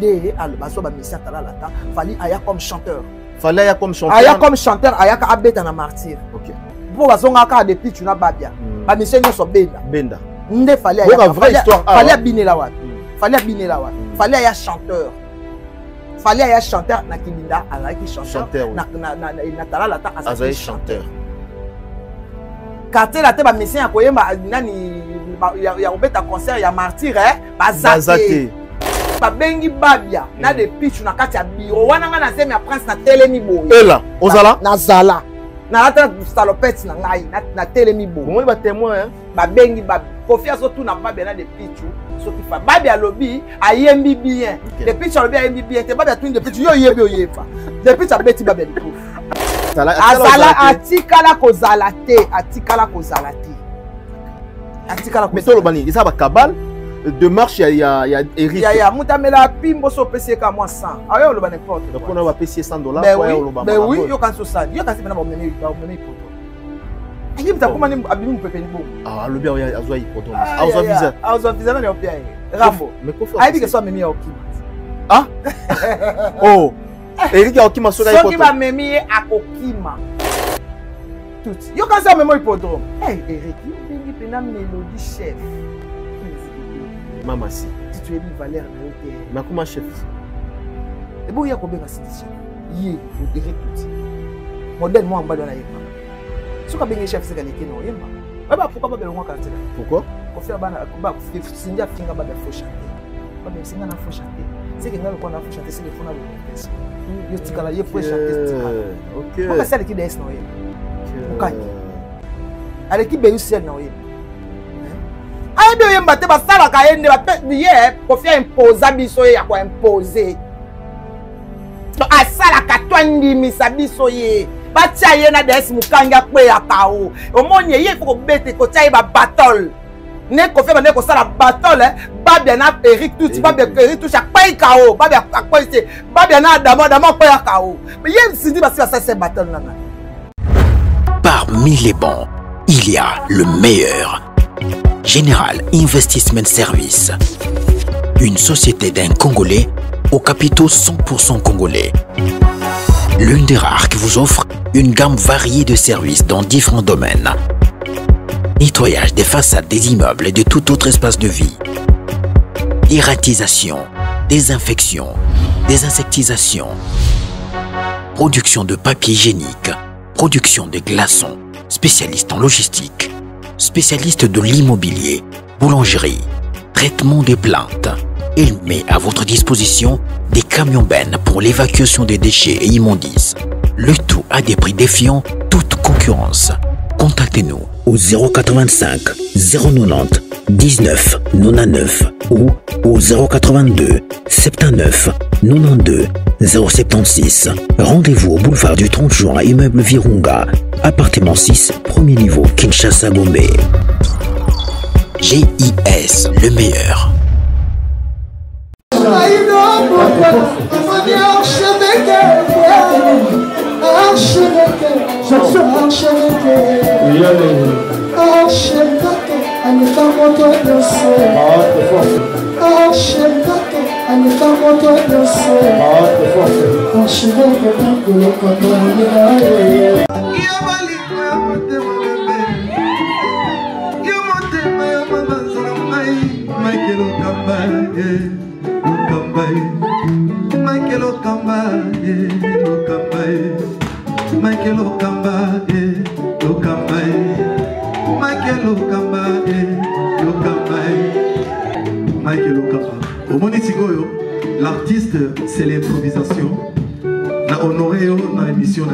nde albaso ba Messi Talalata fallait aya comme chanteur. Fallait aya comme chanteur. Aya comme chanteur aya ka abeta na martyr. OK. Pour bazonga ka depuis tu na babia. Ba Messi nyoso benda. Benda. Nde fallait aya. Vraie histoire. Fallait binela wat. Fallait binela wat. Fallait aya chanteur. Fallait aya chanteur na Kilinda alaki chanteur na Talalata azali chanteur. Quartier la te ba Messi akoyemba nani ya obeta concert ya martyr bazate. Babengi babia na de pitch na kati ya bureau wana nga na zemi ya prince na telemi boye ela ozala na zala na ata salopette na ngai na telemi boye comment ba témoin babengi babia confiance tout na babia na de pitch soki fa babia lobi ayembi bien de pitch lobi ayembi bien te babia twin de pitch yo yebi oyefa de pitch abeti babia de proof azala atikala kozala te atikala kozala te atikala mais to lobani isa ba kabal de marche il y a Eric. Il y a mutamela pimbo so PC ka moi 100. Ayo loba n'importe. Donc on va payer $100 Ben oui, yo kan so ça. Yo kan se na ba meni poto. Ayi bita kuma ni abimi pepe ni bo. Ah lobi ya azwa poto. Azwa visa. Azwa visa na le opia. Rambo. Mais ko ayi bika so memi ya okima. Ah? Oh. Eric ya okima so ga poto. So ki ba memi akokima. Tout. Yo kan se memi hippodrome. Hey Eric, yo bengi pena mélodie chef. Maman si tu es une valeur na yote mais comment chef et bon ya ko benga citizen yé o Eric tout modèle moi mbado na yeba suka benga chef c'est kaneke no yeba baba pourquoi ba belonga quartier pourquoi ko faire bana ba sinja finga ba fo chanter ba même singa na fo chanter c'est que ngalo ko na fo chanter c'est le fona le test yo tikala ye fo chanter OK ko ça l'équipe DS no yeba okani avec qui be UCL no yeba ayi be yemba te basala ka yende ba ye kofia imposa biso ye ya ko imposer to asala ka twandi misabiso ye ba tia ye na DS mukanga kwe ya kao omoni ye foko bete ko tia ba battle ne kofia ba ne ko sala battle ba bien na Eric tout ba bien Eric tout chaque pa kao ba bien akwa ite ba bien na dama ko ya kao mais ye sindi ba ça c'est battle nana. Parmi les bons, il y a le meilleur. Général Investment Service, une société d'un Congolais aux capitaux 100% congolais. L'une des rares qui vous offre une gamme variée de services dans différents domaines. Nettoyage des façades des immeubles et de tout autre espace de vie. Dératisation, désinfection, désinsectisation. Production de papier hygiénique, production de glaçons, spécialiste en logistique. Spécialiste de l'immobilier, boulangerie, traitement des plaintes. Il met à votre disposition des camions-bennes pour l'évacuation des déchets et immondices. Le tout à des prix défiant toute concurrence. Contactez-nous au 085 090 19 99 ou au 082 79 92 076. Rendez-vous au boulevard du 30 juin, immeuble Virunga, appartement 6, premier niveau, Kinshasa, Gombe. GIS, le meilleur. L'artiste, c'est l'improvisation. Na honoré dans l'émission.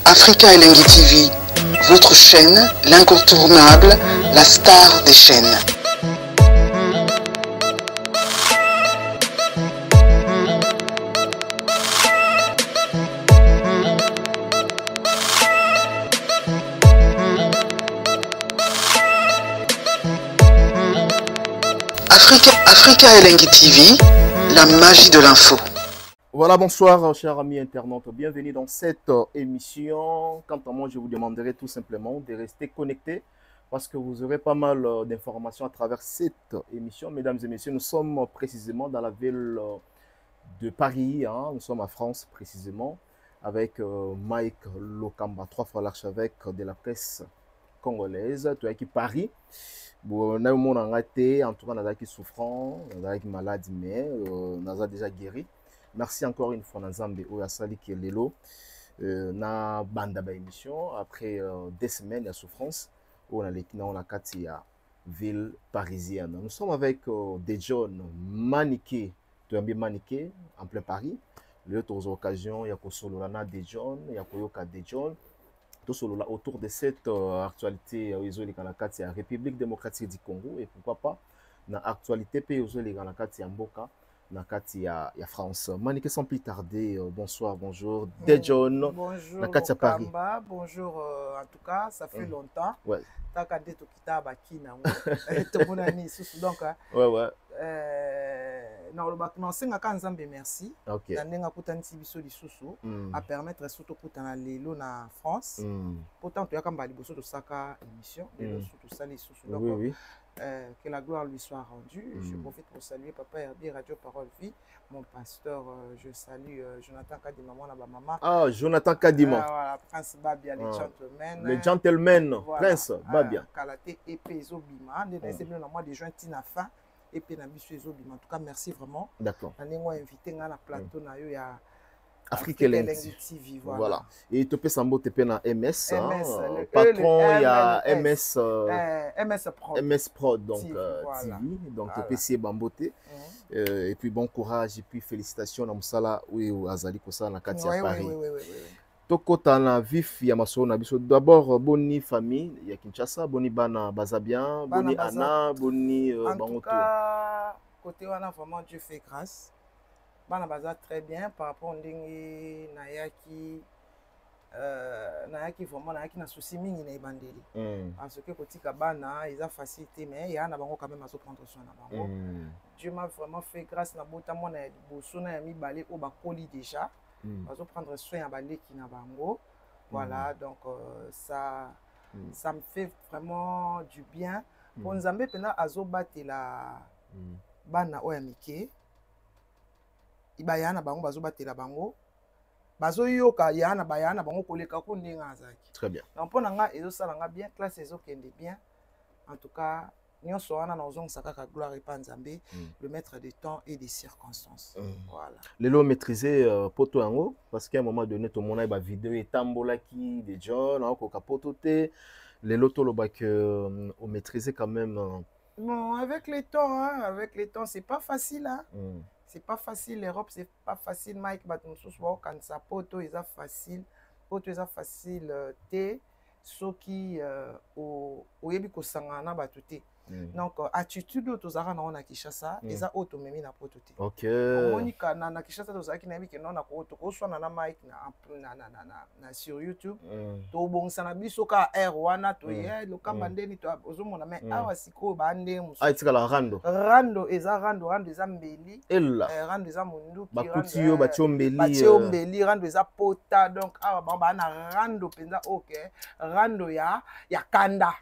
Africa Elengi TV, votre chaîne, l'incontournable, la star des chaînes. Africa Elengi TV, la magie de l'info. Voilà, bonsoir chers amis internautes, bienvenue dans cette émission. Quant à moi, je vous demanderai tout simplement de rester connectés parce que vous aurez pas mal d'informations à travers cette émission. Mesdames et messieurs, nous sommes précisément dans la ville de Paris, hein. Nous sommes à France précisément, avec Mike Lokamba, 3 fois l'archevêque de la presse congolaise. Tu es qui Paris. Bon, on a eu mon raté, en tout cas, on a qui souffrant, on a qui malade, mais on a déjà guéri. Merci encore une fois, Nazambe, Oyasali qui est Lelo. Na banda ba émission après 2 semaines de souffrance on a la ville parisienne. Nous sommes avec Dejon Maniké, tu as bien Maniké en plein Paris. Le autre occasion il y a Kosololana Dejon, il y a Koyoka Dejon. Tout solo là autour de cette actualité isolée dans la République démocratique du Congo et pourquoi pas dans actualité pays isolée dans la Mboka. Na kati ya France. Maniké sans plus tarder, bonsoir, bonjour. Dejon. Bonjour, na kati ya Paris. Bonjour, en tout cas, ça fait longtemps. Ouais. Taka de tokita bakina. Tomonani susu donc. Ouais, ouais. Non, senga kanzambe merci. OK. Na nenga kutanti biso lisusu à permettre surtout kutana lelo na France. Pourtant tu yakamba liboso to saka émission, lelo surtout ça lisusu donc. Oui, oui. Que la gloire lui soit rendue. Je profite pour saluer Papa RD Radio Parole Vie, mon pasteur. Je salue Jonathan Kadima, mon maman. Ah, Jonathan Kadima. Voilà, Prince Babia, les gentlemen. Le gentleman, voilà. Prince Babia. Kalate épée Zobima. C'est bien dans moi des gens qui n'ont fin. Épée Nabisu Zobima. En tout cas, merci vraiment. D'accord. On est invité dans la plateau. Il y a Afrique TV, voilà. Et tu peux s'en botter na MS, le patron il y a MS Prod donc TV, voilà. Donc tu peux essayer bamboter et puis bon courage et puis félicitations à Moussala oui Azali Kosa na Katia Paris. Tokota na vif ya maso na biso d'abord boni famille ya Kinshasa boni bana baza bien boni Anna boni bangoto. En tout cas côté wana vraiment Dieu fait grâce. Bana baza très bien par rapport à ndenge nayaki vraiment nayaki na souci mingi na ibandeli parce que kotika bana ils a facilité mais ya na bango quand même azo prendre soin na bango. Dieu m'a vraiment fait grâce na bota mona boso na ya mibale o bakoli déjà azo prendre soin ya baleki na bango. Voilà donc ça me fait vraiment du bien pour nzambe pena azo batela bana oya mike. Ibayana bango bazo batela bango bazo yoka yana bayana bango koleka ko ndenga azaki. Très bien. Donc pona nga ezo sala nga bien classe ezo kende bien. En tout cas nyonso wana na ozong sakaka gloire et panzambe le maître des temps et des circonstances. Voilà. Lelo maîtriser poto yango parce qu'à un moment donné tout monde a vidéo etambola ki de John ko kapoto te lelo to loba que on maîtriser quand même bon avec les temps c'est pas facile hein. C'est pas facile, l'Europe, c'est pas facile. Mike, quand ça poto, ils facile. Poto, ils facile. Té, ceux qui au yebi ko sangana batuté. Donc attitude autozara na ona Kinshasa, ils a auto memi na poto té. OK. Monika na Kinshasa tozaki na yebi ke non na ko auto ko so na Mike na sur YouTube. To bongsa na biso ka air wana to ye lokamba ndeni to ozomona mais awa siko ba ndenge musu. Ah itika la rando. Rando eza mbeli. Rando eza munduki. Bakuti yo batiombeli. Batiombeli rando eza pota donc awa ba na rando penza OK. Rando ya kanda.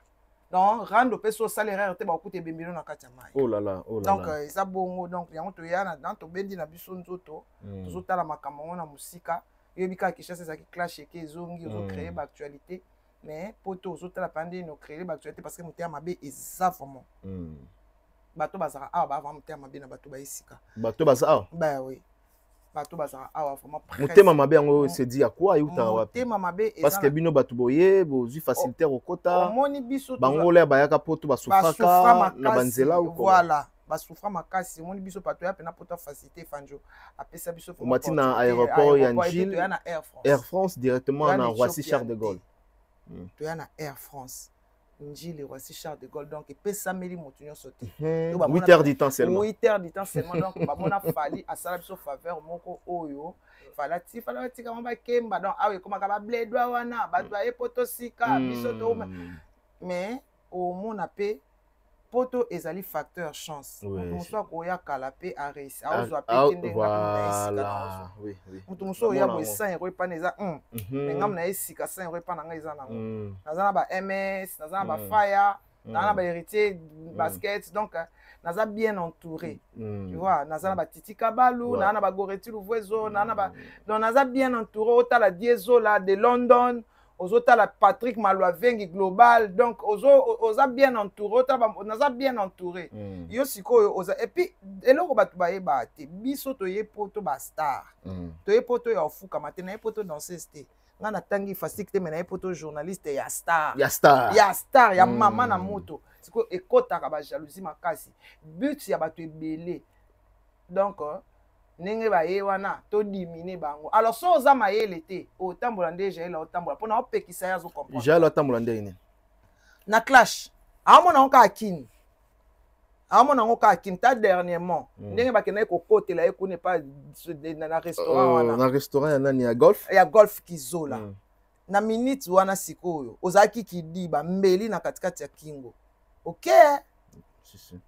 Donc rando peso salaire te ba kute bembilo na kati ya mai. Oh là là. Donc eza bongo donc yango to yana dans to bendi na biso nzoto. Tozotala makambo na musika. Yebika Kinshasa ezaki clash eke ezongi ozo créer ba actualité. Mais poto ozotala pande no créer ba actualité parce que mutia mabe eza vraiment. Bato bazara awa ba vraiment mutia mabe na bato ba isika. Bato bazara. Bah oui. Bato bazara awa vraiment presque. Mutema mabe yango se dit à quoi yuta wapi? Mutema mabe parce que bino bato boye bozu facilitaire au kota. Omoni biso bangola bayaka poto basufaka na banzela ou quoi. Voilà. Basufra makasi omoni biso bato ya pena poto facilité fanjo. Apesa biso au matina aéroport ya Njil. Air France directement na Roissy Charles de Gaulle. To ya na Air France. Njili Roissy Charles de Gaulle donc pesa meli motunyo sauté. 8 heures du temps seulement. 8 heures du temps seulement donc ba mona fali asala biso faveur moko oyo. Fala tika mamba kemba donc awe koma ka ba bledwa wana ba to poto sika biso to mais au mona pe poto ezali facteur chance. Muso ko ya kala pe a réussir. Azo apete ndenga oui. Mutu muso ya bo 100 € pa neza ngam na esika 100 € pa na ngai za nango. Nazana ba MS, nazana ba Fire, nazana ba héritier basket donc naza bien entouré. Tu vois, naza na Titi Kabalou, na ba Goreti Louvezo, na ba donc naza bien entouré ota la Dieso là de London, ozota la Patrick Malouavengi global. Donc oza bien entouré, ota naza bien entouré. Yo sikoyo oza et puis eloko batu ba yeba te biso to ye poto ba star. To ye poto ya ofuka matin, na ye poto danser ste. Ngana tangi fasik te mena ye poto journaliste ya star. Ya star. Ya star, ya mama na moto. Siko ekotaka ba jalousie makasi. But ya batu ebele. Donc nenge ba ye wana to diminer bango. Alors so oza mayele te, otambola ndeja ela otambola pona opekisa ya zo comprendre. Jalo otambola ndene. Na clash. Amona onka akini. Amona onka akini ta dernièrement. Ndenge ba kena ko kotela ekune pas na restaurant wana. Na restaurant ya nani ya golf? Ya golf kizola. Na minute wana sikoyo ozaki kidiba mbeli na katikati ya kingo. OK? Si.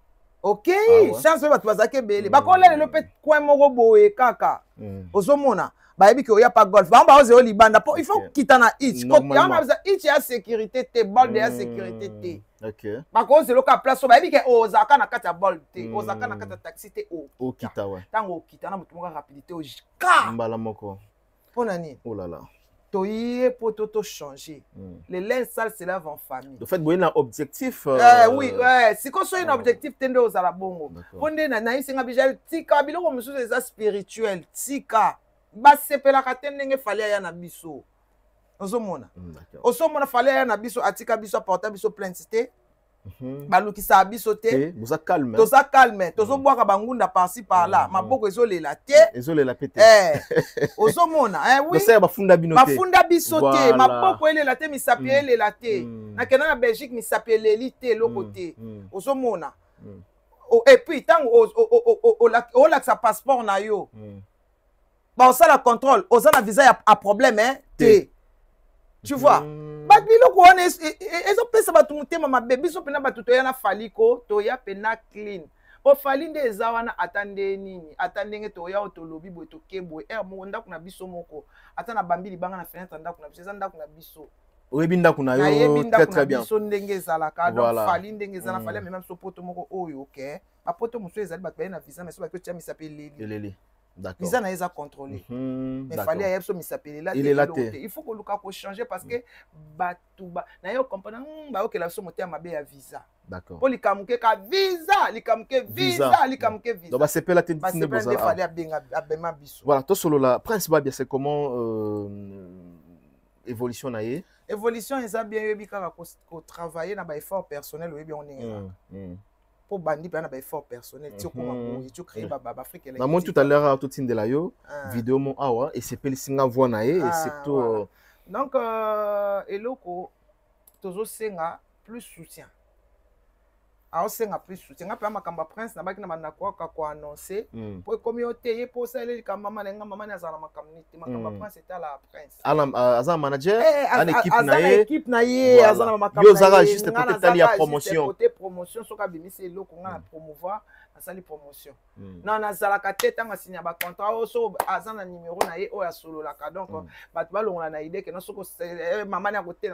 OK, chance ba tubazake bele. Ba ko lelo pe kwa moko boye kaka. Ozomona ba yebi ke oya pa golf. Ba oze o libanda po il faut quitter na itch. Ko ya ma za itch ya sécurité te, ball de ya sécurité te. OK. Ba ko oze loka place so ba yebi ke ozaka na kati ya ball te, ozaka na kati ya taxi te o kita wa. Tango kita na mutu moka rapidité o jika. Mbala moko. Pona ni? Oh là là. Toye pour tout changer. Les linges sales se lavent en famille. De fait, vous avez un objectif. Oui, si vous avez un objectif, tendez aux alabongo. Pondé na isinga bijal tika biloko musu des spirituels tika. Ba sepela katende nge fali ya na biso. Ozomona. Ozomona fali ya na biso atika biso porta biso plainte. Balukisa biso te. Vous êtes calme. Toza calme. Tozo boaka bangunda par-ci par-là. Maboko ezolela te. Ezolela pete. Ozomona, oui. Bosaya bafunda binote. Bafunda biso te. Maboko elela te misapi elela te. Na kena na Belgique misapi eleli te loko te. Ozomona. Et puis tant o la sa passeport na yo. Ba osala contrôle, osala visa à problème te. Tu vois? But biloko wana ezopesa batu mutema mabe biso pena batu toya na faliko toya pena clean o fali nde eza wana atande nini atandenge toya otolobi boye tokebwe mo ndako na biso moko ata na bambili banga na fenêtre ndako na biso eza ndako na biso oyebi ndako na yo très bien biso ndenge ezalaka donc fali ndenge ezala fali même biso poto moko oyo OK ba poto muso ezali batu baye na visa mais so ba tia misape leli. D'accord. Visa na eza contrôlé. Mais fallait y avoir misapeli là. Il faut que Luka ko changer parce que batuba na yo comprendre ba OK la so moteur mabe ya visa. D'accord. Pour likamuke ka visa, likamuke visa. Donc ba sepela te dine boza. Il fallait benga abema biso. Voilà, to solo la principal bien c'est comment évolution na ye. Évolution eza bien yebi kaka ko travailler na ba effort personnel yebi on est. Pour bandi na ba effort personnel tu comment tu créer ba Afrique na moi tout à l'heure tout tindela yo vidéo mon awa et c'est pelsinga voix na et surtout donc eloko tozo senga plus soutien senga plus soutien ngapa makamba prince na baki na bandako ko annoncer pour communauté ye pour ça les mama na mama na za na makamniti makamba prince était la prince aza manager an équipe na ye aza na makamba yo zara juste peut-être tali ya promotion côté promotion soka bimisi eloko ngana promouvoir asali promotion non na zala ka tete nga signer ba contrat so aza na numéro na ye o ya solo la ka donc bat balonga na idée que non soko mama na côté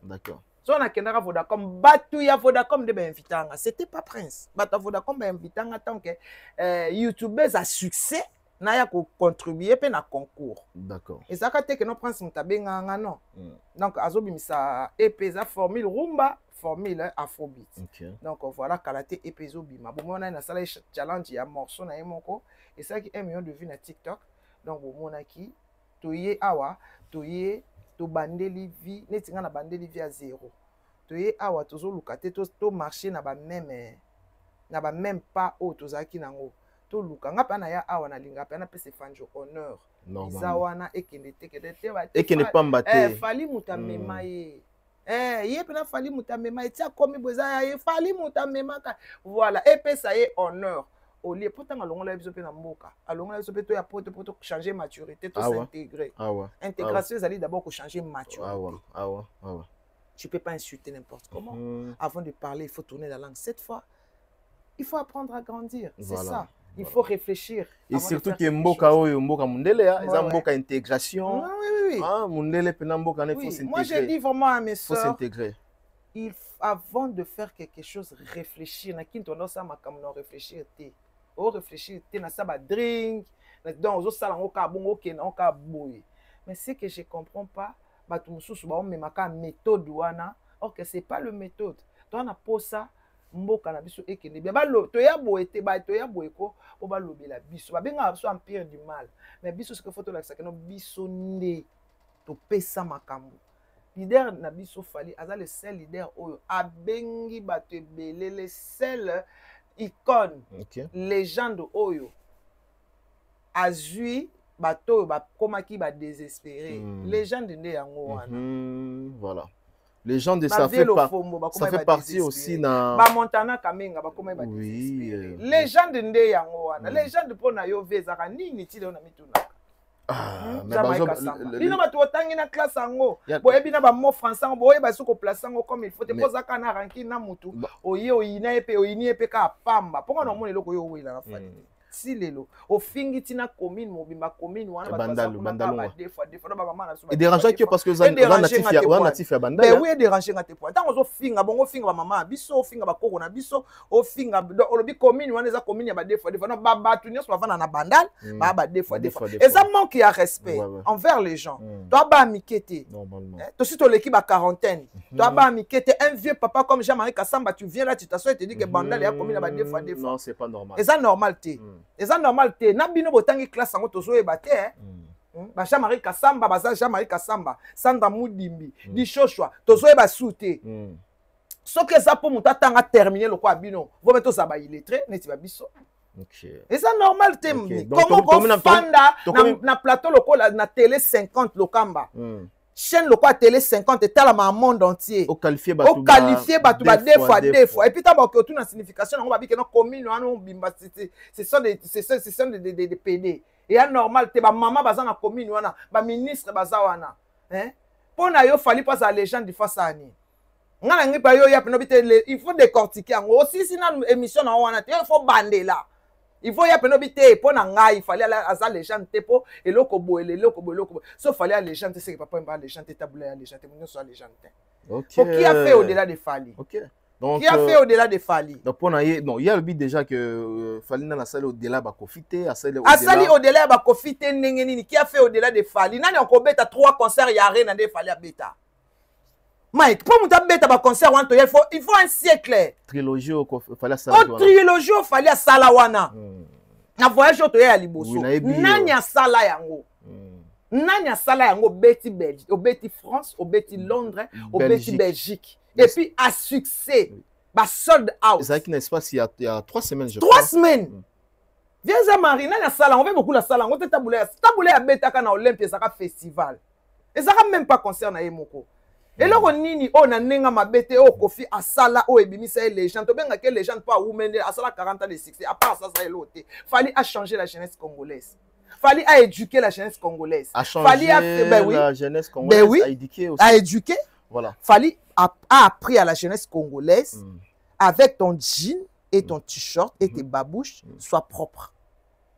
d'accord. So on a kendaka Vodacom, batu ya Vodacom de invitanga. C'était pas Prince. Batu Vodacom invitanga tant que YouTubers à succès na ya ko contribuer pe na concours. D'accord. Et ça ka te que no Prince mutabenga non. Donc azobimisa epeza formule rumba, formule afrobeat. Okay. Donc voilà kalaté epezo bima. Bon mona na sala challenge ya morceau na yemoko et ça qui 1 million de vues na TikTok. Donc bon mona ki toye awa, toye to bandeli vie netinga na bandeli vie à 0 to ye awa tozo lukate to marcher na ba même pas o tozaki nango to luka nga pa na ya awa na linga pa na pese fanjo honneur izawana ekende ba ekende pamba te fali mutamema ye ye pe na fali mutamema tia komi boza ye fali mutamema ka voilà et pesa ye honneur au lieu pourtant alongola biso pe na mboka alongola biso pe to ya poto changer maturité to s'intégrer intégration c'est d'abord que changer maturité tu peux pas insulter n'importe comment avant de parler il faut tourner la langue cette fois il faut apprendre à grandir c'est ça il faut réfléchir et surtout que mboka oyo mboka mundele eza mboka intégration oui mundele pe na mboka ne faut s'intégrer moi j'ai dit vraiment à mes sœurs faut s'intégrer avant de faire quelque chose, réfléchir. Na kinto no sa makam no réfléchir te. O réfléchir te na sa ba drink, donc zo sala ngo ka bongo ke na ka boye. Mais ce que je comprends pas, ba tu mususu ba on me maka méthode wana, or que c'est pas le méthode. Toi na posa mboka na biso ekende bien ba lo to ya boye te ba to ya boye ko po ba lobela biso. Ba benga biso empire du mal. Mais biso ce que faut to la ça que no biso nde to pesa makambo. Leader na biso fali aza le seul leader oyo abengi bato ebele le seul icône légende oyo azui bato oyo bakomaki badésespéré légende nde yango wana voilà légende ça fait partie aussi na bamontana kamenga bakomaki badésespéré légende nde yango wana légende mpo na yo ve ezaka nini ti leo na mitunaka bino bato otangi na classe yango boyebi na bamo français yango boyeba soki oplace yango comme il faut te pozaka na ranki na mutu oye oyina ye mpe oyini ye mpe kaka pamba mponga na omona eloko oyo owela na fali si lelo ofingi tina commune mobimba commune wana et dérangeant que parce que on natif ya bandala mais oui dérangeant ngate point tant ozo finga bongo finga ba mama biso finga ba koko na biso o finga olobi commune wana eza commune ya ba deux fois non ba tu nyos bavana na bandal ba deux fois et ça manque ya respect envers les gens toi ba mikete toi si to l'équipe ba quarantaine toi ba mikete un vieux papa comme Jean-Marie Kassamba tu viens là tu t'assois et te dis que bandal ya commune ya ba deux fois non c'est pas normal et ça normal té et ça normal te na bino botangi classe yango tozoyeba te ba Jean-Marie Kassamba baza Jean-Marie Kassamba Sandra Mudimbi di Shoshwa tozoyeba sute soki eza po mutu atanga terminer lokwa bino vo meto za ba illettré neti ba biso et ça normal te comment fanda na plateau lokola na télé 50 lokamba chaîne le quoi télé 50 et tala ma monde entier au qualifier bato ba deux fois et puis ta ba que tout na signification on va dire que non commune on bimba c'est ça des PD et à normal te ba maman baza na commune wana ba ministre baza wana pona yo fali pas à légende du face ani ngana ngi pa yo ya peno bité il faut décortiquer en aussi si na émission na wana te il faut bander là il faut y appeler bité pour na il fallait à les gens tepo et loko boy sauf fallait les gens c'est que papa pas les gens tabouler les gens nous soit les gens OK qui a fait au-delà de Fali OK donc qui a fait au-delà de Fali donc pour non il y a le but déjà que Fali na salle au-delà ba profiter à salle au-delà ba profiter nini qui a fait au-delà de Fali nani encore beta 3 concerts ya arena de Fali à beta Mike, pour monter bête à concert, il faut un siècle. Trilogie au fallait trilogie au fallait à Salawana. Na voyage au toya à Liboso. Nanya sala yango. Nanya sala yango Betty Belgique, au Betty France, au Betty Londres, au Betty Belgique. Et puis à succès, bah sold out. C'est vrai qu'il n'est-ce pas il y a 3 semaines je crois. 3 semaines. Viens à Marie, nanya sala, on veut beaucoup la sala, on te taboulé à Beta kana Olympia ça festival. Et ça même pas concert na Yemoko. Et là, on nini on a nenga mabete o kofi asala o ebimisa les gens to benga que les gens pas women asala 40 ans de succès à part ça ça eloté fallait à changer la jeunesse congolaise fallait à éduquer la jeunesse congolaise fallait à la jeunesse congolaise à éduquer aussi à éduquer voilà fallait à appris à la jeunesse congolaise avec ton jean et ton t-shirt et tes babouches soient propres.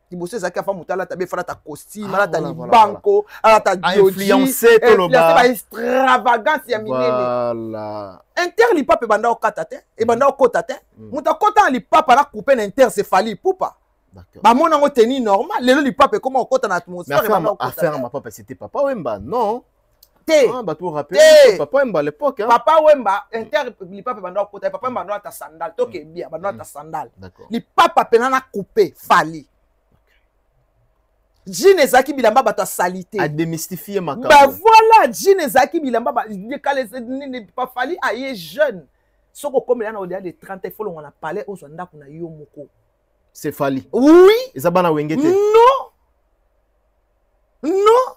Liboso ezaki afa mutala tabe fala ta costume ala ta libanko ala ta influencer tout le bas ba extravagance ya minene voilà inter li papa banda okata te e banda okota te muta kota li papa la couper na inter c'est fali poupa d'accord ba mona ngo tenir normal lelo li papa comment okota na atmosphère banda okota affaire ma papa c'était papa Wemba non te ba to rappeler papa Wemba à l'époque hein papa Wemba inter li papa banda okota papa Wemba banda ta sandal to ke bien banda ta sandal li papa penana couper fali Jean ezaki bilamba bato salité à démystifier ma carte. Bah voilà, Jean ezaki bilamba ba pas fallu aye jeune. Soko comme là au-delà de 30 il faut on a parlé aux onda kuna yo moko. C'est Fali. Oui. Ezabana wengete. Non. Non.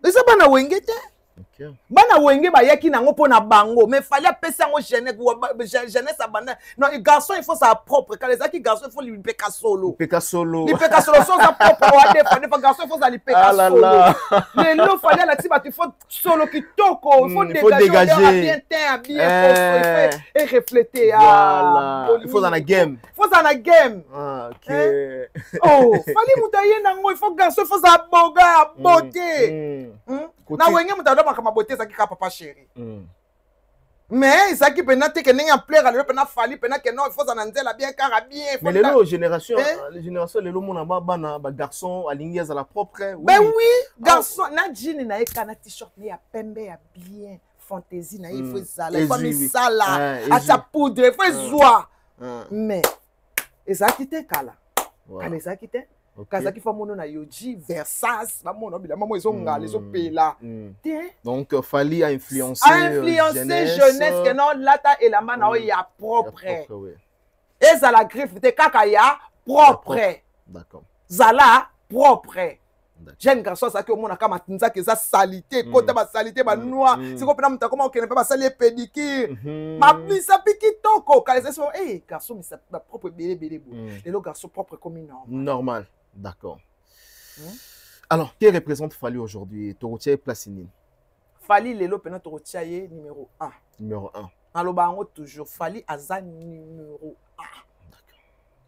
Ezabana wengete. OK. Bana wenge ba yaki nango pona bango mais fallait pesa ngo jeunesse abanda non garçon il faut sa propre quand les aki garçon il faut lui peka solo sans sa propre wa des garçon il faut ça lui peka solo les lo fallait la tiba il faut solo kitoko il faut dégager bien teint bien et refléter voilà il faut dans la game OK oh fallait mutaye nango il faut garçon il faut sa boga beauté na wenge mutado makama beauté ça qui papa chéri mais ça qui peut te que n'ayant plaire à l'europe n'a fallu pendant que non il faut en la bien car bien mais les lots génération les lots mon bana garçon aligné à la propre ben oui garçon na jean na ekana t-shirt ya pembe ya bien fantaisie na il faut ça la comme ça là à sa poudre il faut joie mais et ça qui te kala kala ça qui te kazaki fa mono na yoji Versace ba mono bila maman ils ont ngale ils pela donc fallait influencer jeunesse que non lata et la mana ya propre et ça la griffe te kaka ya propre d'accord zala propre jeune garçon ça que mona kama tinza que ça salité côté ba salité ba noir c'est ko pena mutako ma okene pa ba sali pédicure ma plisa pikitoko kala ça garçon mais ça propre belé et le garçon propre comme normal. D'accord. Alors, qui représente Fally aujourd'hui? Torotia et Placine. Fally Lelo Pena Torotia numéro 1. Numéro 1. Alors, bah, toujours Fally Azan numéro 1.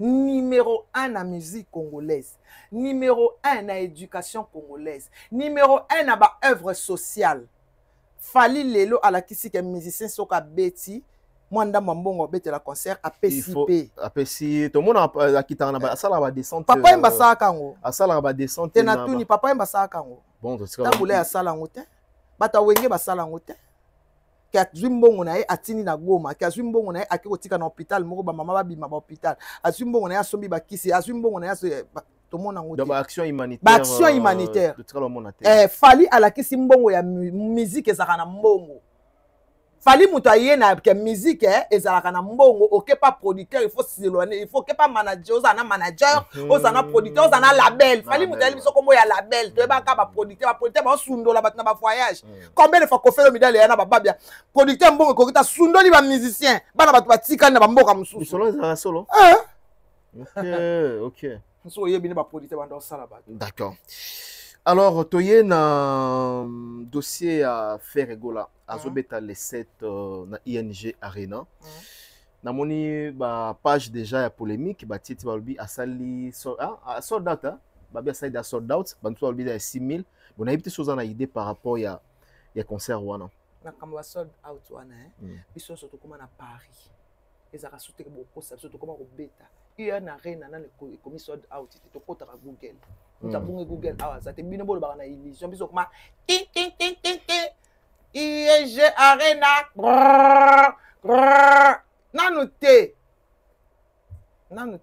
Numéro 1 na musique congolaise. Numéro 1 na éducation congolaise. Numéro 1 na ba œuvre sociale. Fally Lelo à la kisi que musicien soka beti. Mwanda Mambongo bete la concert à PCP. À PCP. Tout le monde a quitté na sala ba descente. Papa mba sa kango. A sala ba descente. Te na tuni papa mba sa kango. Bon, c'est ça. Tambule a sala ngote. Bata wenge ba sala ngote. Ki azwimbongo na ye atini na Goma. Ki azwimbongo na ye akikotika na hôpital moko ba mama ba bima ba hôpital. Azwimbongo na ye asombi ba kisi. Azwimbongo na ye tout le monde a ngote. Donc action humanitaire. Ba action humanitaire. Fally à la kisi mbongo ya musique ezaka na mbongo. Fally mutaye na que musique ezalaka na mbongo OK pas producteur il faut s'éloigner il faut que pas manager ozana manager ozana producteur ozana label Fally mutaye biso kombo ya label to ba ka ba producteur ba sundola bat na ba voyage combien de fois ko fait midale na ba babia producteur mbongo ko kita sundoli ba musicien bana bat batika na ba mboka mususu solo za solo OK so yebini ba producteur banda osala ba d'accord. Alors, toye na dossier à Ferregola, azobeta les 7 na ING Arena. Na moni ba page déjà ya polémique, ba titi ba lobi asali sold out ba bien side sold out, ba nto lobi da 6000. Bon na yebite chose na idée par rapport ya concert wana. Na kamba sold out wana biso soto koma na Paris. Ezaka sote ke boko sa soto koma ko beta. ING Arena na komi sold out, to kota ka Google. Mutabunge Google awa ça te bino bolo ba na illusion biso kuma ting ING Arena nanu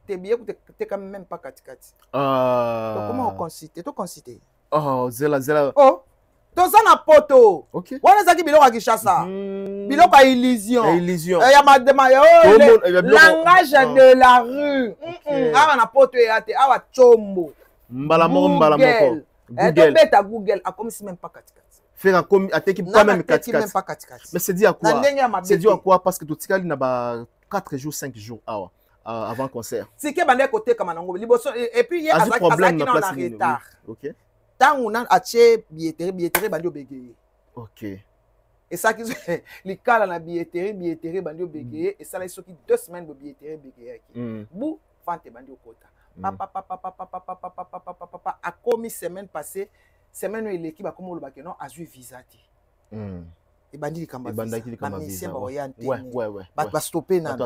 te bien te quand même pas katikati comment on considère to considère zela oh to ça na poto OK wana zaki biloko ya Kishasa biloko ya illusion ya madema langage de la rue awa na poto ya te awa chombo mbala moko Google beta Google a comme si même pas katikati faire comme ateki pas même katikati même pas katikati mais c'est dit à quoi c'est dit à quoi parce que tout tikali na ba 4 jours 5 jours avant concert c'est que bande côté comme nango liboso et puis il y a azaki dans la retard OK tant on a acheté billetterie bande obégeye OK et ça qui les cas na billetterie bande obégeye et ça là soki 2 semaines de billetterie bégeye bu fante bande okota papa a commis semaine passée semaine où l'équipe a comme le bac non a joué visa et bandi li kamba visa ba stopper na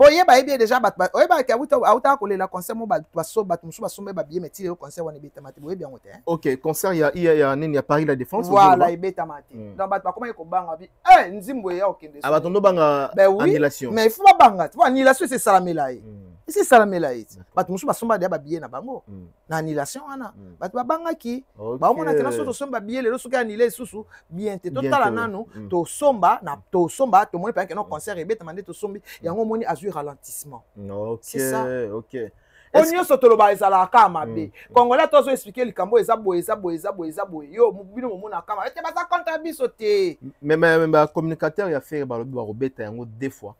oye ba bien déjà ba oye ba ka auta ko la concert mo ba so ba musu ba sombe ba bien meti le concert wana beta mate boye bien ote OK concert il y a Paris la Défense voilà beta mate donc ba comment ko banga bi nzimbo ya okende aba tondo banga annulation mais il faut pas banga tu vois annulation c'est salamela c'est salamela bat musu ba somba ba bien na bango na annulation wana bat ba banga ki ba mona tena so somba bien le so ka annuler susu bien te total nanu to somba to moni pas que non concert ebeta mande to sombi yango moni azui ralentissement OK OK onyo sotoloba ezala kama be congolais tozo expliquer likambo eza boye yo bino momona kama ete baza contre biso te mais communicateur ya faire ba lobi ba robeta yango deux fois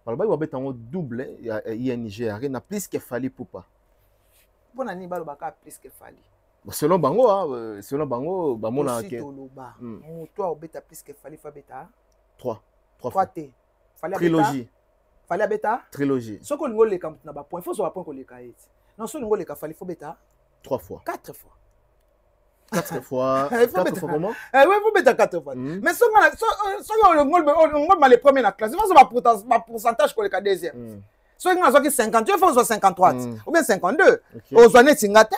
ba lobi ba beta yango double ya ING Arena plus que Fally Poupa pona ni ba lobaka plus que Fally selon bango ba mona ke toi obeta plus que Fally fa beta 3 te Fally trilogie Fally beta trilogie soko lingo le kamp na ba point faut so ba point ko le kaeti non so lingo le ka Fally fo beta 3 fois 4 fois 4 fois. Il faut 4 mettre- fois comment? Oui, vous mettez 4 fois. Mhm. Mais si on a les premiers dans la classe, il faut un pourcentage pour les deuxième. Si on a 50, il faut 53 ou bien 52. Aux années Singata.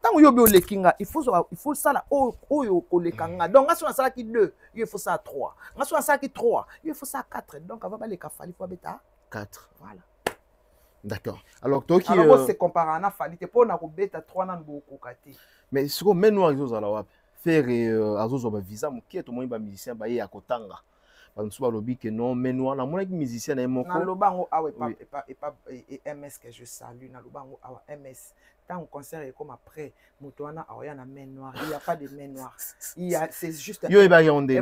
Tant que vous avez kinga, il faut ça là. Oh, le kanga. Donc, si on a ça qui 2, il faut ça 3. Si on a ça qui 3, il faut ça 4. Donc, avant les kafali, il faut bêta 4. Voilà. D'accord. Alors, toi qui. Alors, c'est comparé à Fali, tu peux on a bêta 3 nan beaucoup kati. Mais ce qu'on met nous à Zozo faire Azozo visa, qui est au moins un musicien baillé à Kotanga. Parce que nous lobby que non, mais nous on a moins de musiciens dans mon Dans le banc, ah ouais, et MS que je salue, dans le banc, ah ouais, MS. Tant au concert est comme après, Moutouana, il y a une main noire, il n'y a pas de main noire. C'est juste.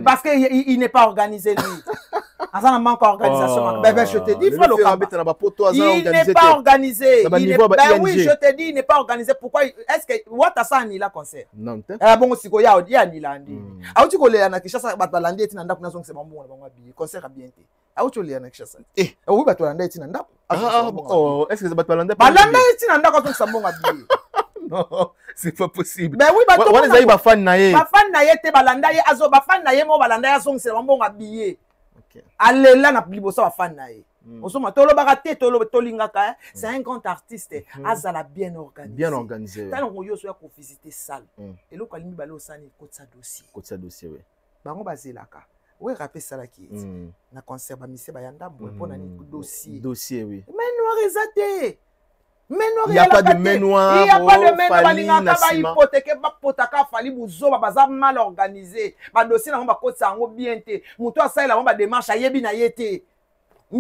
Parce qu'il n'est pas organisé lui. Ça manque d'organisation. Ben, je te dis, il n'est pas organisé. Oui, je te dis, il n'est pas organisé. Pourquoi est-ce que Watassa ni la concert? Non, bon, si il y a ni landi. Ah, tu connais un Kishasa, Batalandi, et Tinanda, qu'on a son c'est bon, concert a bien été. Ah, tu connais un Kishasa. Eh, oui, Batalandi, et Tinanda. Oh, est-ce que c'est Batalandi? Batalandi, et Tinanda, quand on s'en bon habillé. Non, c'est pas possible. Ben oui, on est pas fan naïe. Ba fan naïe, te balanda ye azo, ba fan naïe, mo balanda ya son c'est bon habillé. Allez là na liboso ba fan naïe. Osoma tolo barate tolo tolingaka, c'est un grand artiste, azala bien organisé. Bien organisé. Tant on yo so ya ko visiter salle. Et lo kalimi balo sani kotsa dossier. Kotsa dossier oui. Bango bazelaka. Oui, rappel ça là qui est. Na concert ba mise ba yanda bo pour na dossier. Dossier oui. Mais noir ezate. Il n'y a pas de main noire. Il n'y a pas de main noire. Il n'y a pas de hypothèque. Il n'y a mal organisé. Le dossier est bien. Moutou a la démarche. Il y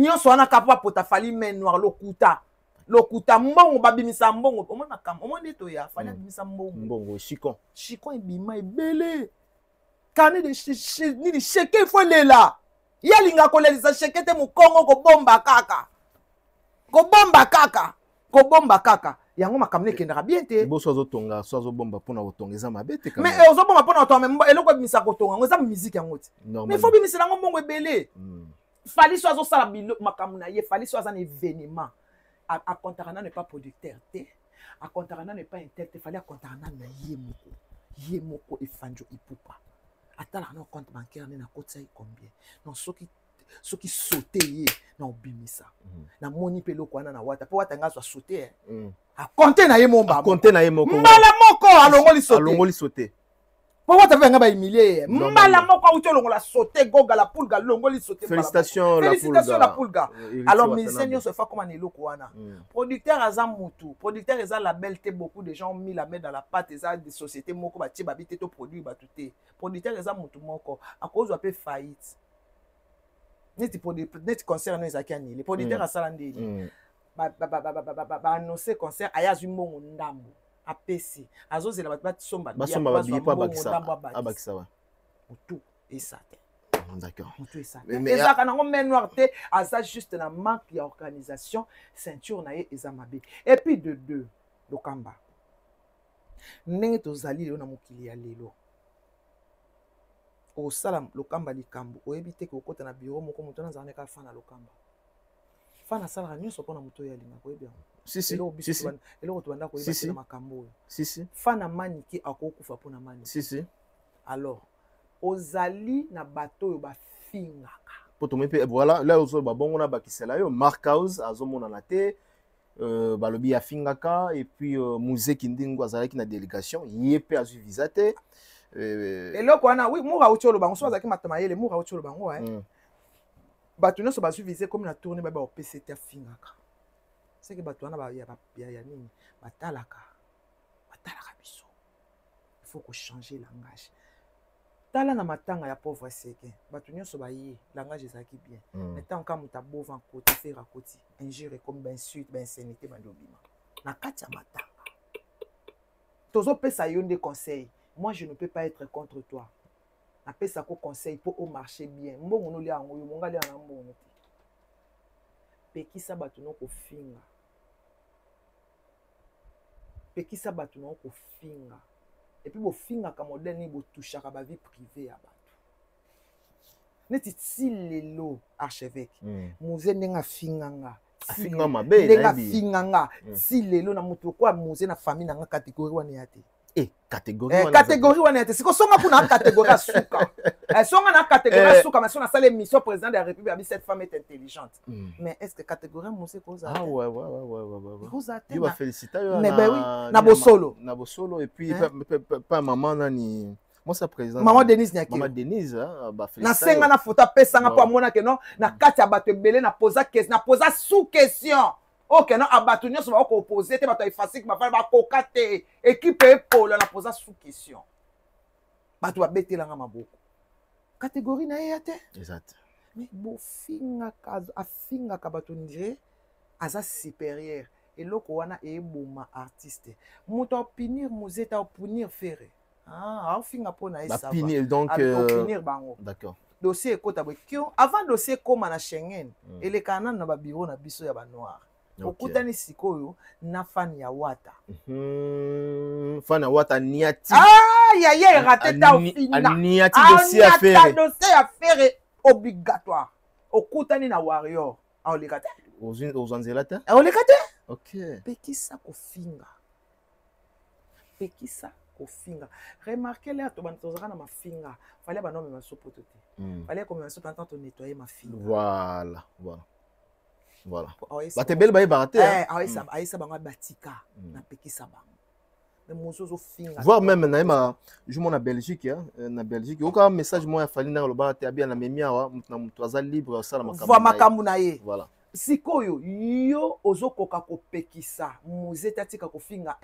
a un capable pour ta fali main noire. Lokuta mbongo babimisa mbongo. Au moins netoya fali babimisa mbongo. Mbongo chikon. Chikon et bima est belé. Carnet de chèque il faut les là. Il y a l'inga kolelisa chèque te mu Congo ko bomba kaka. Ko bomba kaka. Ko bomba kaka yango makamne kendra bien te bo sozo tonga sozo bomba pona otongeza mabete mais ozo bomba pona otonga mais eloko bimisa ko tonga ngoza musique yango ti mais faut bimisa ngo mbongo ebele fali sozo sala bilo makamuna ye fali sozo un événement a Kontarana n'est pas producteur te a Kontarana n'est pas interprète fali a Kontarana na ye moko efanjo ipupa atala na compte bancaire na kotsa combien non soki sauté ye na obimisa na moni pe loko wana na wata po wata ngazo sauté a compter na ye momba compter na ye moko mbala moko alongoli sauté po wata venga ba humilier mbala moko uti olongola sauté goga la pulga longoli sauté félicitations la pulga alors musicien nyonso fa comme na eloko wana producteur azam mutu producteur eza label te beaucoup de gens ont mis la main dans la pâte eza des sociétés moko ba tie babité to produit ba tuté producteur eza mutu moko a cause wa pe faillite net concert nous aki ani les producteurs à salandi ba annoncer concert aya zumbongo ndambo apesi azozela bat somba ba bakisa wa tout et ça d'accord tout et ça et ça kana ngomé noir te asa juste na manque ya organisation ceinture na ye ezamabe et puis de deux lokamba ndenge tozali lelo na mokili ya lelo au salam lokamba likambo oyebi te ko kota na bureau moko moto na zane ka fana lokamba fana sala nyonso pona moto ya linga ko yebi si eloko to banda ko yebi na makambo si fana maniki akokufa pona mani si alors ozali na bato yo ba fingaka poto mepe voilà là ozo ba bongo na bakisela yo Markhouse azomona na te balobi ya fingaka et puis musée kindingo azalaki na délégation yepe azu visa te eloko wana oui mura ucholo bango so azaki matama yele mura ucholo bango bato nyonso bazuvise comme na tourne ba OPCT afingaka c'est que bato wana ba ya nini batalaka biso il faut ko changer langage tala na matanga ya pauvre seke bato nyonso ba yi langage ezaki bien mais tant ka muta bovan côté faire à côté injure comme ben insulte ben insanité bandobima na kati ya matanga tozo pesa yonde conseil. Moi, je ne peux pas être contre toi. Appelle ça comme conseil pour marcher bien. Mbongo no lia ngoyo monga lia na mbongo. Peki sa batu no ko finga. Peki sa batu no ko finga. Et puis bo finga ka modèle ni bo touchaka ba vie privée ya batu. Neti tilelo archevêque. Muze ndenga finganga. Finga mabe ndenga finganga tilelo na mutu kwa muze na famille na catégorie wana yate. Et catégorie catégorie wana te siko songa pour na catégorie suka songa na catégorie suka mais son a salé mission président de la République abi cette femme est intelligente mais est-ce que catégorie musée cause ah ouais cause a il va féliciter mais ben oui na bosolo et puis pas maman nani moi ça président maman Denise Nyaki maman Denise bah na senga na photo pesanga po amona que non na kati ya bato belé na posa question na posa sous question. Ok, non, abattu, nous sommes opposés, tu vas facile, tu vas cocater, équipe épaule, on a posé sous question. Tu vas bêter la maboko. Catégorie na yate. Exact. Mais bon, finga kabatunje, aza supérieur. Et loko wana e bouma artiste. Mouta punir musée ta punir ferré. Ah, finga pona e ça. Punir donc punir bango. D'accord. Dossier ekota bokio avant dossier koma na Schengen. Et les canons na ba bureau na biso ya ba noir. Okutani sikoyo na fan ya wata. Fan ya wata niati. Ya raté ta ofina. Niati dossier à faire. Dossier à faire obligatoire. Okutani na warrior. On les kate. Aux anzelata. On les kate. OK. Pekisa kofinga. Pekisa kofinga. Remarquez là to bantozaka na mafinga. Fallait ba nommer ma sopoto te. Fallait comme ma sopoto tant nettoyer ma finga. Voilà. Voilà. Ba te belle ba baraté. Aïssa banga batika na pekisa bango. Mais mozozo finga. Voir même na je mon na Belgique na Belgique. Aucun message moi fali na loba te bien na memia wa na mutu aza libre sala makambo. Voir makambo na ye. Voilà. Sikoyo yo ozokoka ko pekisa. Muzeta tika ko finga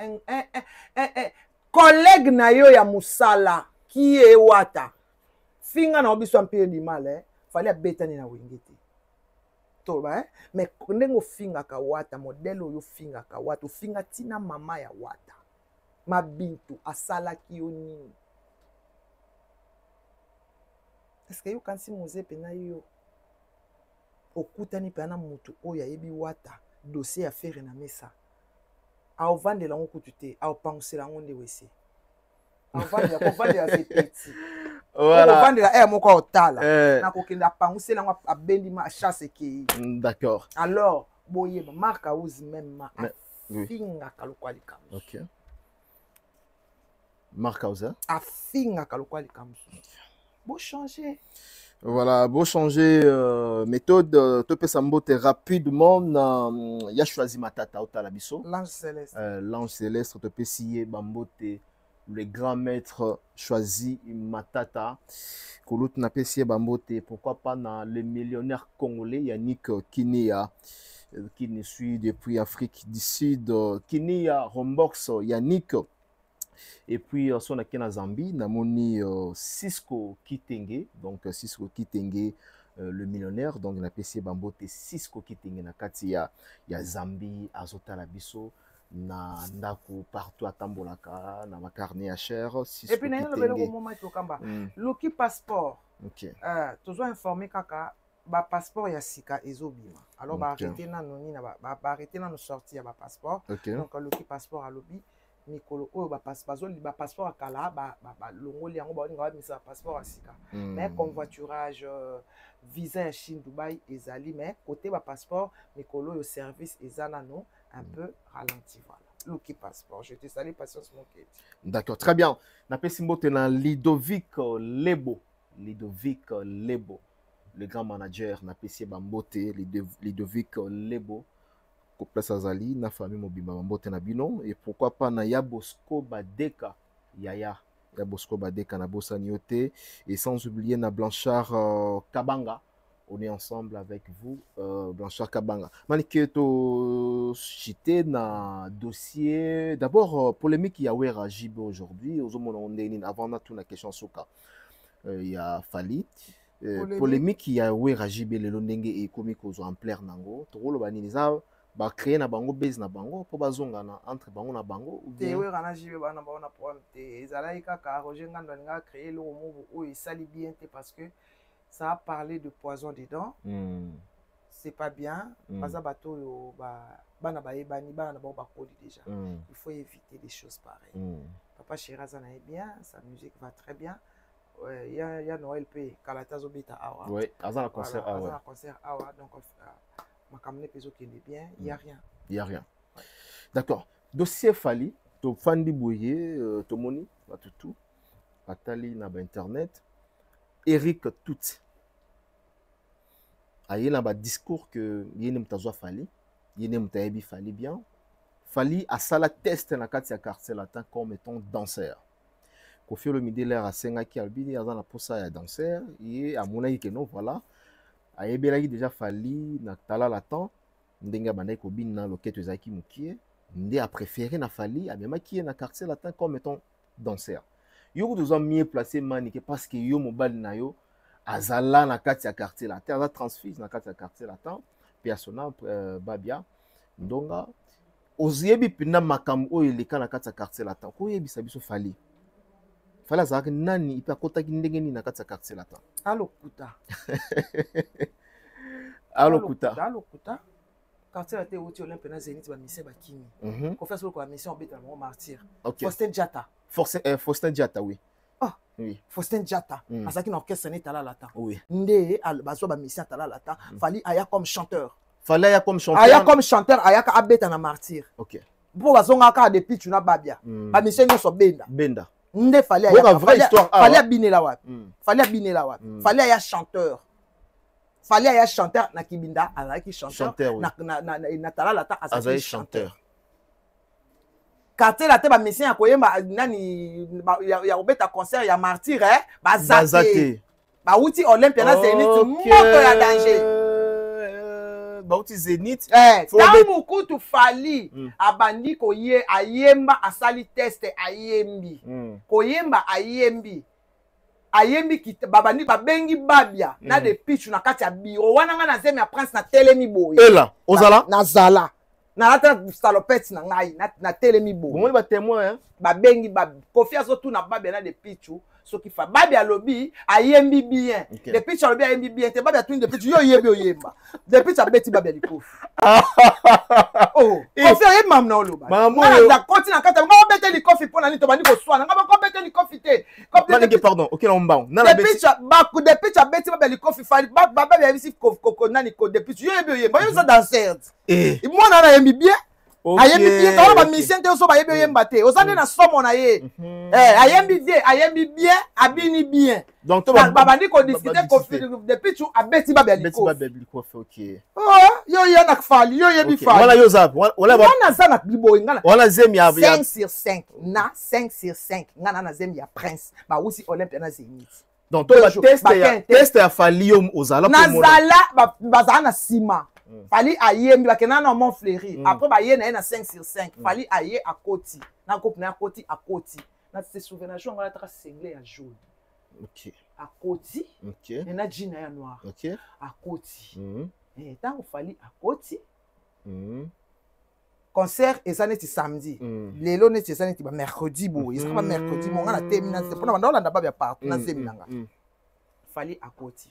collègue na yo ya musala qui est wata. Finga na obiso ampire di mal fallait betani na wingiti. Mais ndenge finga ka wata modèle oyo finga ka wata finga tina mama ya wata mabintu asala ki oni est-ce que yo kansi musée pena yo okutani pena mutu oyo yebi wata dossier affaire na mesa a vandela ngo kutute a pangsela ngo nde wese a vandela c'est petit. Voilà. D'accord. Alors, boye marque house même ma finga kalokwa likamso. OK. Marque house. Afinga kalokwa likamso. Bo changer. Voilà, beau changer méthode to pesa mbote rapidement il a choisi matata otala biso. L'ange céleste. L'ange céleste to pesiye bambote le grand maître choisi matata Koulout na pesiye bambote pourquoi pas na le millionnaire congolais Yannick Kinia qui nous suit depuis Afrique du Sud Kinia Rombox Yannick et puis son aki na Zambie namoni Cisco Kitenge donc Cisco Kitenge le millionnaire donc na pesiye bambote Cisco Kitenge na kati ya Zambie azotala biso na ndako partout atambolaka na makarne ya cher et puis na le moment to kamba loki passeport OK toujours informé kaka ba passeport ya sika ezobima alors ba arrêter na noni na ba arrêter na no sortir ba passeport donc loki passeport à lobby mikolo oyo ba passeport akala ba longoli yango ba linga ba misa passeport à sika mais convoiturage visa ya Chine Dubaï ezali mais côté ba passeport mikolo yo service ezana no un peu ralenti voilà. Loki passeport, je te salue patience mon kid. D'accord, très bien. Na pesimbo tena Ludovic Lebo, le grand manager na pesiye bambote Ludovic Lebo. Ko place azali na famille mobimba bambote na bino et pourquoi pas na Yabosco Badeka Yaya Yabosco Badeka na bosani yote et sans oublier na Blanchard Kabanga. On est ensemble avec vous, Blanchard Kabanga. Maniketo cité na dossier. D'abord, polémique il y a Wera Jibe aujourd'hui. Avant na tout na question soka. Il y a Fali. Polémique il y a Wera Jibe le londenge et comique aux en plaire nango. Toro baniniza ba créer na bango base na bango po bazonga na entre bango na bango. Te Wera Jibe bana ba problème te. Ezalaika ka Roger Ngando nga créer le mot où il sali bien parce que ça a parlé de poison dedans. C'est pas bien. Parce que déjà. Il faut éviter des choses pareilles. Papa Chirazana est bien, sa musique va très bien. Il y a Noël P. Kalatazo Beta Awa. Oui, Azana concert Awa. Azana concert Awa. Donc, ma camionne Peso qui est bien. Il n'y a rien. Il n'y a rien. D'accord. Dossier Fali. to fandi boye to moni batutu atali na ba internet Eric Tout aye na ba discours que yene mutazwa Fally yene mutayebi Fally bien Fally a sala test na kati ya quartier latin comme étant danseur Koffi Olomide l'air asengaki albini aza na posa ya danseur et amonaki que non voilà ayebelaki déjà Fally na tala latin ndenge bandai ko bina loketo ezaki mukie nde a préféré na Fally amemaki na quartier latin comme étant danseur yo ko toza mieux placé manike parce que yo mobali na yo azala na kati ya quartier latin aza transfuse na kati ya quartier latin persona babia ndonga oyebi pina makambo oyo eleka na kati ya quartier latin ko yebisa biso Fally azalaki nani ipe akotaki ndenge nini na kati ya quartier latin alokuta quartier latin oti olympe na Zénith ba mission bakimi ko faire ko mission obeta na martyr Faustin Diatta oui oui Faustin Diatta azaki na orchestre ni tala latin oui nde bazo ba mission tala latin Fally aya comme chanteur aya comme chanteur aya ka abeta na martyr OK bo bazonga ka depuis tu na babia ba mission nyonso benda nde Fally aya vraie histoire Fally abinela wapi Fally aya chanteur Fally aya chanteur na kibinda azaki chanteur na tala latin azaki chanteur quartier latin ba mission ya koyemba nani ya obeta concert ya martyr bazate ba uti Olympia na Zénith moto ya danger bauti Zénith tangu kutu Fally abandi koye ayemba asali test ayembi koyemba ayembi babandi babengi babia na de pitch na kati ya biro wana nga na zemi ya prince na telemi boye ela ozala nazala na lata salopette na ngai na telemi boye bomoni ba témoin babengi Koffi azotu na babia na de pitch soki fa babia lobi ayembi bien de pitch lobi ayembi bien te babia tu de pitch yo yebi oyemba de pitch abeti babia likofi Koffi ayemba na oloba na continue kata ngo bete likofi pona ni to bandi ko swana ngo ko bete likofi te pardon OK na mbao na de pitch abeti babia likofi Fally babia yebisi koko nani ko de pitch yo yebi oyemba yo za danser mwana na yembi bien ayembi bien tolo ba mission te so ba yebi oyemba te ozande na somo na ye ayembi bien abini bien donc babandi ko discuter Koffi depuis tu abeti babia likofi OK yo ya na Fally yo yebi Fally wala yo zap wala na za na bibo ngana wala zemi ya 5 sur 5 na 5 sur 5 ngana na zemi ya prince ba usi Olympia na Zénith donc to test ya Fally yo ozala na zala bazana na sima Fally ayembi bakena na Montfleury après ba ye na 5 sur 5 Fally aye akoti na coupe na akoti na se souvenir jo ngala tra single ya jaune OK akoti OK na jean ya noir OK akoti tango Fally akoti concert ezaneti samedi lelo neti ezaneti ba mercredi boye ezaka ba mercredi mo ngana termina c'est pour na banda olanda babia partout na zeminanga Fally akoti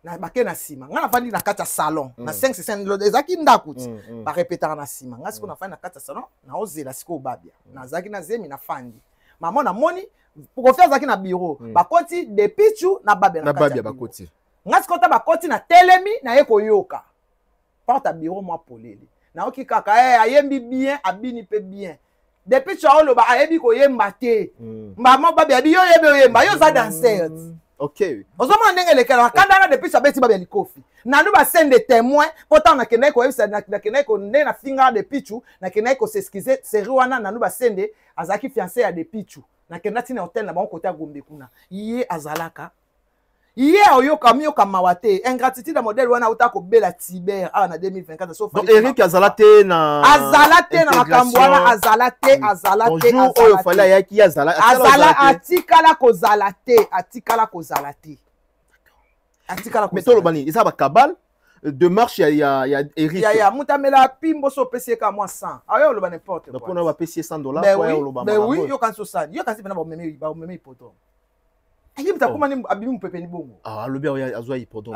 na bake na sima nga na fandi na kati ya salon na 5 ezaki ndako ti ba répétera na sima nga siko na fandi na kati ya salon na ozela siko babia na zaki na zemi na fandi maman na moni pour faire zaki na bureau ba koti de pichu na babia na kati ya bakoti nga siko ta ba koti na telemi na ye koyoka porte bureau moi polele na oki kaka ayembi bien abini pe bien depuis tu oloba ayebi koyemba te maman babia bi yo yebi oyemba yo za danser OK ozomona ndenge lekela kandana depuis ça beti babia likofi nanu ba scène de témoin pourtant na kenai ko yebisa na kenai ko nde na finga de pichu na kenai ko s'excuser série wana nanu ba scène azaki fiancé ya de pichu na kenai tina hotel na bango côté Gombe kuna iye azalaka iye oyoka miyoka mawate ingratitude modèle wana utako bela Tiber na 2024 so donc Eric azalate na makambo wana azalate oyo Fally ayaki azala atikala kozalate mais tolo bani isa ba kabal démarche ya Eric ya mutamela pimbo so pesi ka moi 100 ayo lo ba n'importe quoi donc on va payer $100 quoi yo lo ba mais oui yo kan so ça yo kan si pena ba meme poto ayi mtakuma ni abimu mpepeni bongo alobi azwa ipodon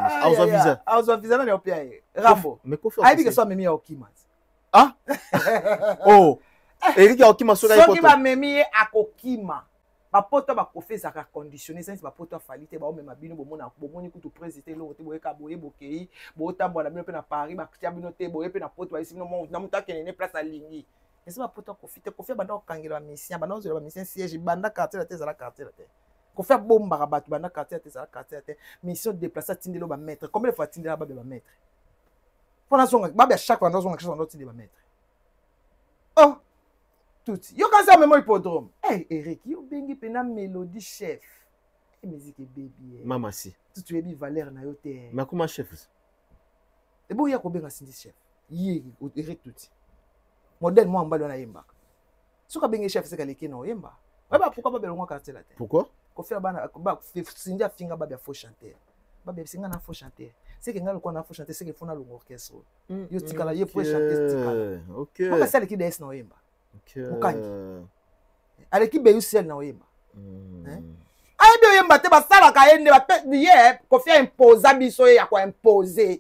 azwa visa na opia Rambo mais Koffi ayi bike so memi ya okima Eric ya okima so na ipoto so ba memi akokima bapoto ba Koffi zaka conditionner sense bapoto Fally te ba o mema bino bomoni kutu président lo te boyeka boye bokei bo tambola bino pe na Paris ba tia bino te boye pe na poto ba isi bino na mutake ne place alingi eza bapota kofi te kofi banda kokangela bamisien banda kozela bamisien siège banda quartier la te ezala quartier la te kofi abombaka bato banda quartier la te ezala quartier la te mission déplacer atindeli bamaître combien de fois atindela babe bamaître mpona zonga babe ya chaque banda ozonga chaque banda otindeli bamaître oh tout yo kanisa memo hippodrome Eric yo bengi pena mélodie chef musique baby mama si tu ebi valeur na yo te makuma chef ebo ya kobenga sindi chef ye Eric tout modèle moi mbalo na yemba soka bengi chef c'est kaleki na yemba ba pourquoi ba belonga quartier la te pourquoi ko faire bana ba sindi afinga ba faux chanteur ba be singa na faux chanteur c'est que ngalo ko na faux chanteur c'est que fona lo orchestre yo tikala ye pour chanter tikala OK ko sala ki des na yemba OK mukangi aleki be usel na yemba ai be yemba te ba sala ka yende ba ye ko faire imposer biso ya ko imposer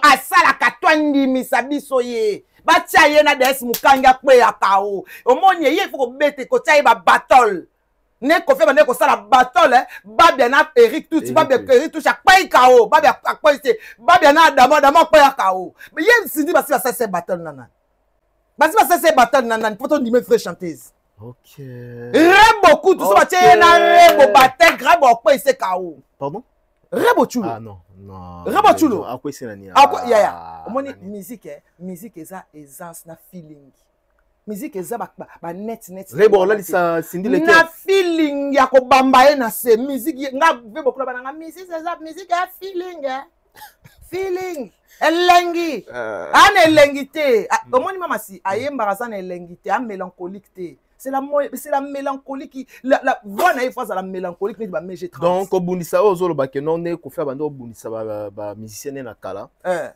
asala ka twandimisa biso ye batia ye na des mukangi akpe ya kao omoni ye faut bete ko tia ba battle ne ko fe ba ne ko sala battle babia na Eric tout babia Eric tout chaque pa kao babia akpe se babia na Adamo akpe ya kao mais ye sindi ba ça c'est battle nana basi ba ça c'est battle nana poto ndime frère chanteuse OK rebo kutu so batia na rebo battle grabo akpe se kao pardon rebo chulo ah non rebo chulo akwe c'est nani akwe ya omoni musique eza essence na feeling musique eza ba net rebo la lisa sindi le na feeling ya ko bamba ye na se musique nga vebo kula bana musique eza musique ya feeling feeling elengi ana elengi te omoni mama si ayemba sana elengi te a mélancolique te c'est la mélancolie qui la voix na phrase la mélancolique ni ba mg 30 donc obundisa ozolo ba ke non ne ko faire bando obundisa ba musicien na kala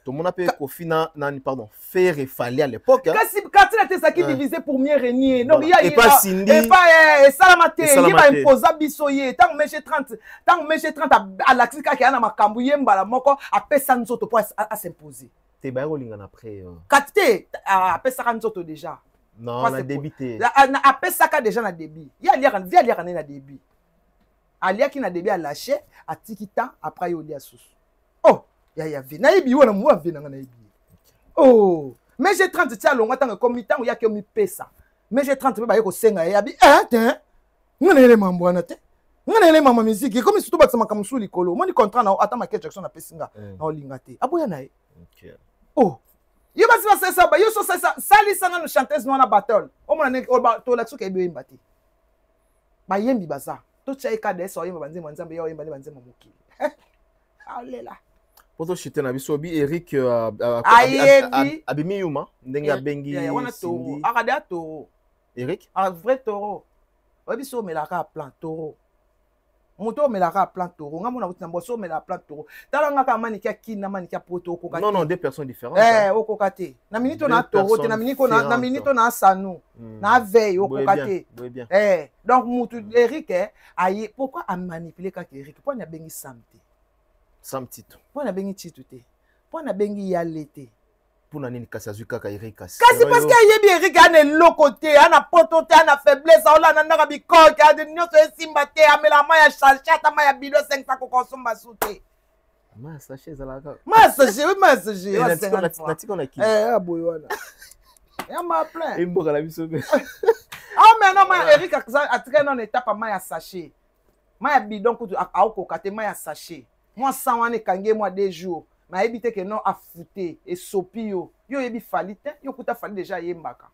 to mona pe ko fina nani pardon faire et fallait à l'époque kasi quand il était ça qui divisé pour mieux régner donc il y a et pas Cindy et pas salamate il va imposer bisoye tant mg 30 à l'axika qui ana makambu yemba la moko a pesa nzoto pour à s'imposer te ba rolinga après katé a pesa nzoto déjà non on a débité a pesa ka déjà na débit il y a lire na débit alia qui na débit a lâché a tikita après yo dia sous oh ya vi na ibi wona mo vi na ibi oh mais j'ai 30 tia longa tant comme temps ya ki mi pesa mais j'ai 30 ba yeko senga ya bi te ngana ele mambo na te ngana ele mama musique comme surtout ba tsama kamsu likolo mo ni contrat na ata ma Jackson na pesinga na olinga te aboya na OK oh yo basi ba ça ba yo so ça salisa na no chanteuse no na battle o mona ne to la tsuka ebe mbati ba yembi baza to tshai ka de so yemba banze manzambe yo yemba banze mamukili alela poto chite na biso bi Eric abimi yuma ndenge abengi wana toro akada toro Eric un vrai taureau obiso melaka plan taureau moto melaka plan taureau nga mona utina boso melaka plan taureau talanga ka manikia kina manikia poto okoka non deux personnes différentes okoka te na minito na taureau te na minito na sanu na veille okoka te donc mutu Eric aye pourquoi a manipuler ka Eric pourquoi na bengi samte sam titre pourquoi na bengi titre te pourquoi na bengi yalete puna nini kasi azuka ka Eric kasi parce que yebi Eric ana lokote ana potote ana faiblesse ola na ndaka bikoke ade nyoso esimba te amela maya chachata maya bilo 500 ko konsomba sute ma sachet zalaka ma sachet natiko na ki aboyona ya ma plein imboka la biso be mais non ma Eric atika non étape maya sachet maya bidon kutu aokoka te maya sachet moi sans wane kange moi 2 jours ma ebite que non afouté et sopi yo yebi fali te yo kuta fali déjà yembaka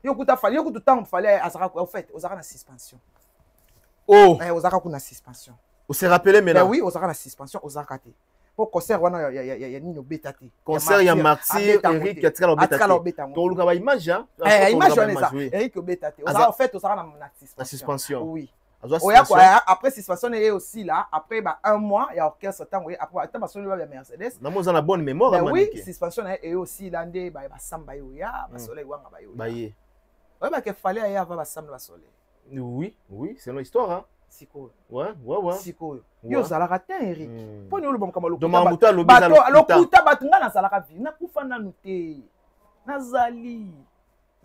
yo kuta temps fali azaka en fait ozaka na suspension ozaka kuna suspension on se rappelait mais là oui ozaka na suspension ozaka te pour concert wana ya nino beta te concert ya Maxi Eric atika lo beta to luka ba image image wana ça Eric beta te ozaka en fait ozaka na suspension oui après suspension est aussi là après un mois il y a orchestre temps après attention le Mercedes na moza na bonne mémoire oui suspension est aussi là ndé ba samba yo ya ba soleil wanga ba yo ba ye ouais ba que fallait ya ba samba ba soleil oui c'est une histoire hein siko ouais siko yo zalaka te Eric po ni olobam kama lokuta lokuta batunga na zalaka vi na kufa na nute nazali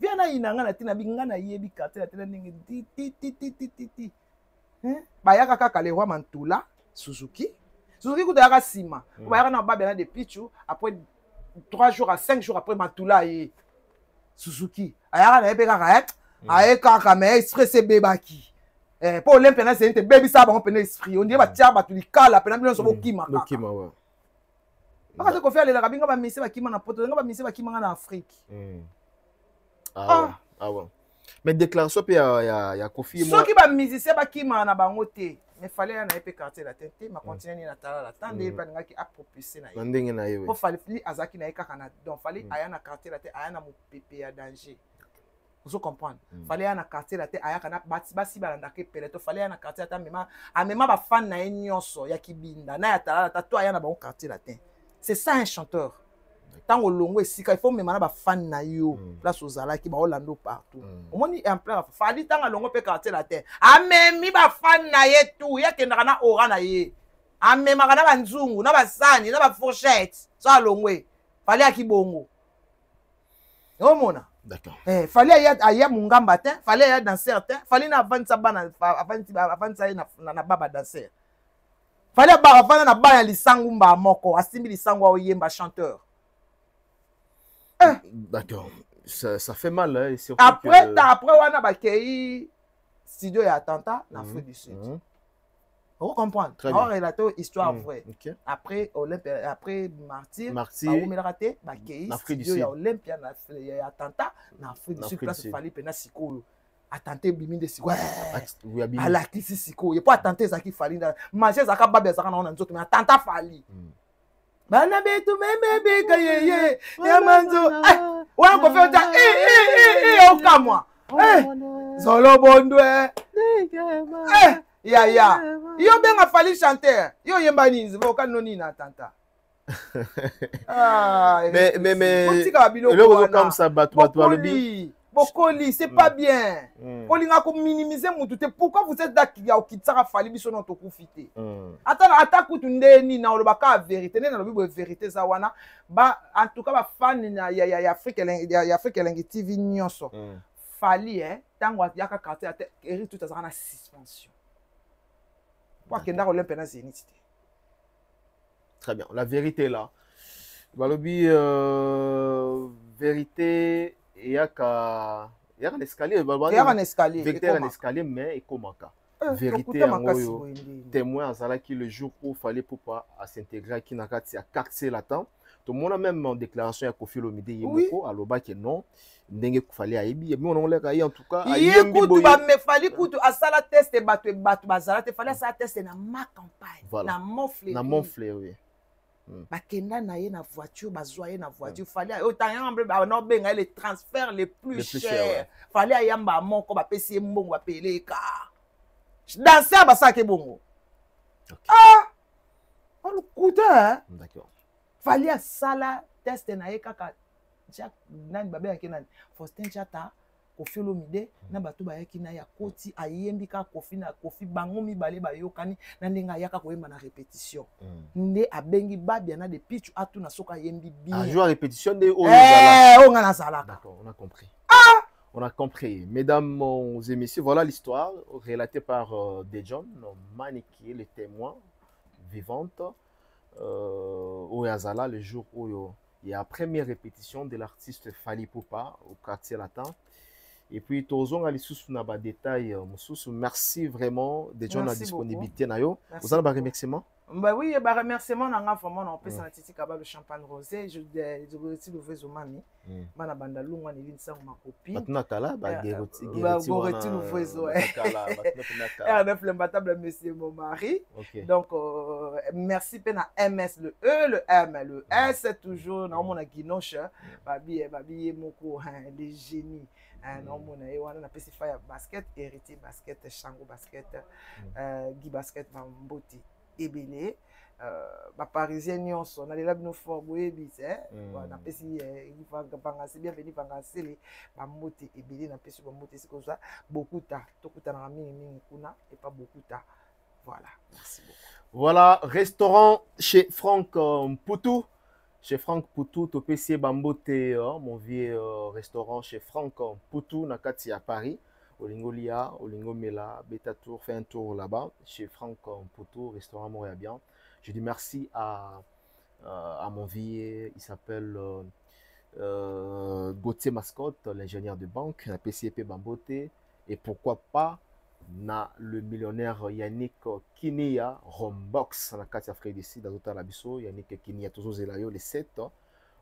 viana inanga na tina binga na yebi katela tena ningi ti bayaka kaka le roi Mantula Suzuki kutayaka sima bayaka na babela de pichu après 3 jours à 5 jours après Mantula Suzuki. Ayaka na yepe kaka aye kaka mais express bebaki. Pour Olympia c'est un baby ça ba on pene esprit. On dit ba tia ba tu likala pena bino so bokima kaka. Bokima ouais. Aka ko faire le rabinga ba misi ba kima na poto, nga ba misi ba kima na Afrique. Ah ouais. Mais déclaration pe ya Kofi moi. Ceux qui ba musicien ba kima na bango te. Mais fallait na yepe quartier la tête, ma continuer na tala la tande ba nga ki a propulser na. Ndenge na yewe. Pour fallait azaki na kaka na donc fallait aya na quartier la tête, aya na mo pépé ya danger. Vous comprenez? Fallait aya na quartier la tête, aya kana basi balanda ke peleto, fallait aya na quartier la tête amema ba fan na nyonso ya kibinda na ya tala la tête, aya na ba quartier la tête. C'est ça un chanteur. Tant au longo esika il faut même ba fan na yo place ozala ki ba Orlando partout. Au moins en plein fallait tant longo pe quartier la tête. Amemi ba fan na ye tout, ya kendaka na ora na ye. Amema kana ba nzungu, na ba sani, na ba fourchette. Ça longwe. Fallait aki bongo. Omona. D'accord. Fallait aya mungamba te, fallait aya danser te, fallait na avanza bana avanza na baba danser. Fallait ba avana na bana lisangu mba moko, asimbi lisangu oyemba chanteur. D'accord. Ça fait mal hein, après wana ba kei studio ya attentat en Afrique du Sud. Vous comprenez? On relate histoire vraie. Après Olympia, après Martyr, on a raté ba kei studio ya Olympia na attentat en Afrique du Sud place fallait pena siko attenté bimi de siko. À la crise siko, il pas attenté ça qui fallait manger ça ka babe ça na nzoto mais attentat fallait. Bana betu meme kayeye yamanzo wa ko fe ta okamwa zolo bondwe ya yo benga fali chanteur yo yemba ninzi voka noni na tanta mais le comme ça batu alobi Bokoli, c'est pas bien. Olinga ko minimiser mutu te. Pourquoi vous êtes là qui tsaka fali biso non to profiter. Ata kutunde ni na olobaka vérité, na lobi vérité za wana. Ba en tout cas ba fan ya Afrique Elengi TV nyonso. Fali tango yaka quartier ate eri tout azana suspension. Kwa kenda Olympia na Zénith. Très bien, la vérité là. Balobi vérité il y a un escalier, vérité un escalier mais et comment vérité en témoin à Zala qui le jour où fallait pour pas s'intégrer qui n'a qu'à casser la temps tout le monde a même en déclaration à Kofi Olomide yemoko à loba que non ndenge fallait aibi mais on l'a en tout cas yembi ba me fallait kutu asala test batu bazala te fallait ça test na ma campagne na monflé oui. Bakenda na ye na voiture bazwa ye na voiture fallait autant ba no benga les transferts les plus chers fallait ayamba moko ba pesi mbongo ba peleka danser ba sake bongo on le coûte d'accord fallait sala test na ye kaka Jack nani babe yake nani Faustin Chata Kofi Olomide na bato bayaki na ya koti ayembi ka Kofi bango mibale bayokani na ndenga yaka koyemba na répétition nde abengi babia na de pitch atu na soka yembi bien jouer répétition de on a sala d'accord on a compris on a compris mesdames et messieurs voilà l'histoire relatée par Dejon Maniki les témoins vivantes au Yazala le jour où il y a la première répétition de l'artiste Fally Ipupa au quartier latin. Et puis, Tozon a des détails. Merci vraiment de la disponibilité. Vous avez un remerciement? Bah oui, bah remerciement nanga vraiment on peut s'en titi kaba le champagne rosé je remercie le vrai Zomami bana banda lungwa ni linsa ma copine maintenant kala ba geroti le vrai zo RDF l'imbattable monsieur mon mari donc merci pena MS le E le M le S toujours na mona ginoche babi moko les génies non mona e wana na pacify basket héritier basket Shango basket Guy basket Mboti ebele ba parisien nyonso na lela bino fort boyebi na pesi vangasi bienvenue vangasi ba moti ebele na pesi ba moti c'est comme ça beaucoup ta tokuta na mingi kuna et pas beaucoup ta voilà merci beaucoup voilà restaurant chez Franck Poutou chez Franck Poutou topesi bambote mon vieux restaurant chez Franck Poutou na kati à Paris Olingolia, Olingomela, Beta Tour, fait un tour là-bas, chez Franck Poutou, restaurant Montréal Bien. Je dis merci à mon vieux, il s'appelle Gauthier Mascotte, l'ingénieur de banque, na PCP Bambote, et pourquoi pas na le millionnaire Yannick Kinia Rombox na kati Afrique du Sud azota la biso Yannick Kinia tozozela yo le 7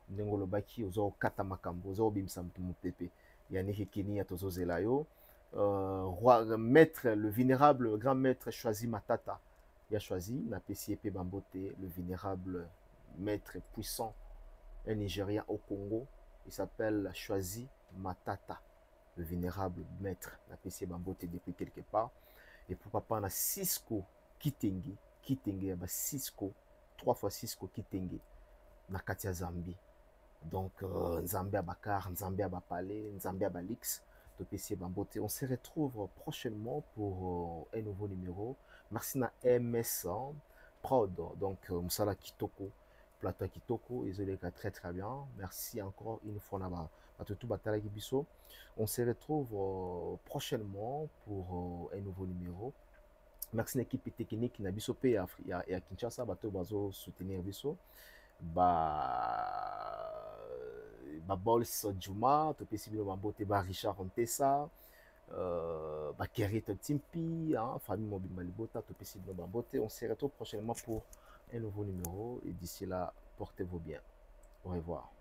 ndenge lobaki ozo kata makambo ozo bimsa mpumu pepe Yannick Kinia tozozela yo roi maître le vénérable grand maître Choisi Matata il a choisi na PCP Bambote le vénérable maître puissant un Nigérien au Congo il s'appelle Choisi Matata le vénérable maître na PC Bambote depuis quelque part et pourquoi pas na Cisco Kitenge ba Cisco 3 fois Cisco Kitenge na Katia Zambie donc Nzambe Abakar Nzambe Abapale Nzambe Abalix de PC Bambote on se retrouve prochainement pour un nouveau numéro merci na MS Prod donc Msala Kitoko plateau Kitoko ils ont très très bien merci encore une fois là-bas on se retrouve prochainement pour un nouveau numéro. Merci à l'équipe technique qui n'a pas à Kinshasa, bazo soutenir biso. Bols Juma, to possible Bambote ba Richard Ontessa, Kerit Timpi, famille Mobile Malibota, to possible Bambote. On se retrouve prochainement pour un nouveau numéro et d'ici là, portez-vous bien. Au revoir.